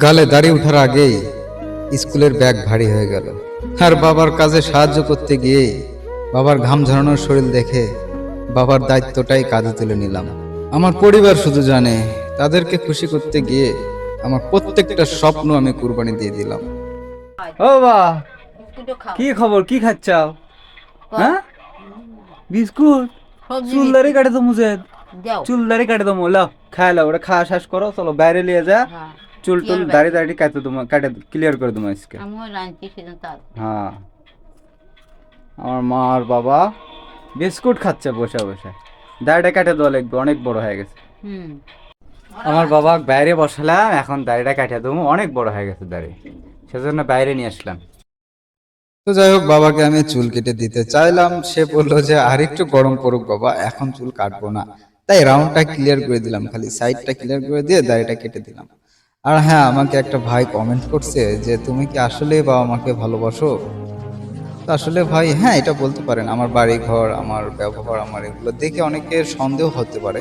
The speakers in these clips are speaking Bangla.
গালে দাড়ি ওঠার আগেই স্কুলের ব্যাগ ভারী হয়ে গেল। আর বাবার কাজে সাহায্য করতে গিয়ে বাবার ঘাম ঝরানোর শরীর দেখে বাবার দায়িত্বটাই কাঁধে তুলে নিলাম। আমার পরিবার শুধু জানে, তাদেরকে খুশি করতে গিয়ে আমার প্রত্যেকটা স্বপ্ন আমি কুরবানি দিয়ে দিলাম। ও বা কি খবর, কি খাচ্ছাও? হ্যাঁ, বিস্কুট। চুল দাড়ি কাটে তো মুঝে, চুল দাড়ি কাটে তো লাও খাই লাও, ওটা খাওয়া শেষ করো, চলো বাইরে নিয়ে যা। চুল টুল দাড়ি দাড়ি কাটে তোমার, কাটে ক্লিয়ার করে তোমার আজকে। হ্যাঁ, আমার মা আর বাবা বিস্কুট খাচ্ছে বসে বসে। দাড়িটা কাটে দেওয়া লাগবে, অনেক বড় হয়ে গেছে। আমার বাবা বাইরে বসালাম, এখন দাড়িটা কাটে দেবো, অনেক বড় হয়ে গেছে দাড়ি, সেজন্য বাইরে নিয়ে আসলাম। তো যাই হোক, বাবাকে আমি চুল কেটে দিতে চাইলাম, সে বললো যে আর একটু গরম পড়ুক বাবা, এখন চুল কাটবো না। তাই রাউন্ডটা ক্লিয়ার করে দিলাম, খালি সাইডটা ক্লিয়ার করে দিয়ে দাড়িটা কেটে দিলাম। আর হ্যাঁ, আমাকে একটা ভাই কমেন্ট করছে যে তুমি কি আসলে বাবা মাকে ভালোবাসো? তো আসলে ভাই, হ্যাঁ, এটা বলতে পারেন। আমার বাড়ি ঘর, আমার ব্যবহার, আমার এগুলো দেখে অনেকের সন্দেহ হতে পারে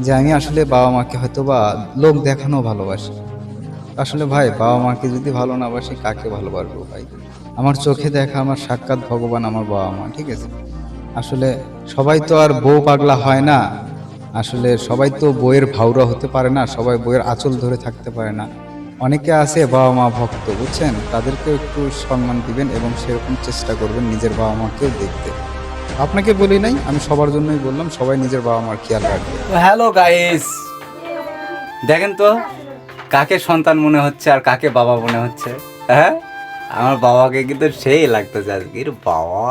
যে আমি আসলে বাবা মাকে হয়তো বা লোক দেখানো ভালোবাসি। আসলে ভাই, বাবা মাকে যদি ভালো না বাসি কাকে ভালোবাসবো ভাই? আমার চোখে দেখা আমার সাক্ষাৎ ভগবান আমার বাবা মা, ঠিক আছে? আসলে সবাই তো আর বউ পাগলা হয় না। আসলে সবাই তো বইয়ের ভাউরা হতে পারে না, সবাই বইয়ের আঁচল ধরে থাকতে পারে না। অনেকে আছে বাবা মা ভক্ত, বুঝছেন? তাদেরকেও একটু সম্মান দিবেন এবং সেরকম চেষ্টা করবেন নিজের বাবা মাকেও দেখতে। আপনাকে বলি নাই, আমি সবার জন্যই বললাম, সবাই নিজের বাবা মার খেয়াল রাখবে। হ্যালো গাইস, দেখেন তো কাকে সন্তান মনে হচ্ছে আর কাকে বাবা মনে হচ্ছে। হ্যাঁ, আমার বাবাকে কিন্তু সেই লাগতেছে আজকের বাবা।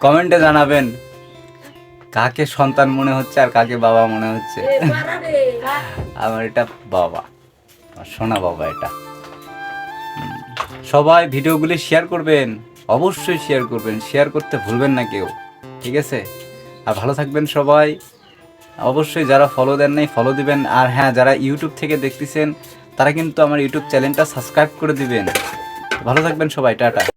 কমেন্টে জানাবেন কাকে সন্তান মনে হচ্ছে আর কাকে বাবা মনে হচ্ছে। আমার এটা বাবা, আমার সোনা বাবা এটা। সবাই ভিডিওগুলি শেয়ার করবেন, অবশ্যই শেয়ার করবেন, শেয়ার করতে ভুলবেন না কেউ, ঠিক আছে? আর ভালো থাকবেন সবাই। অবশ্যই যারা ফলো দেন নাই ফলো দিবেন। আর হ্যাঁ, যারা ইউটিউব থেকে দেখতেছেন তারা কিন্তু আমার ইউটিউব চ্যানেলটা সাবস্ক্রাইব করে দিবেন। ভালো থাকবেন সবাই, টাটা।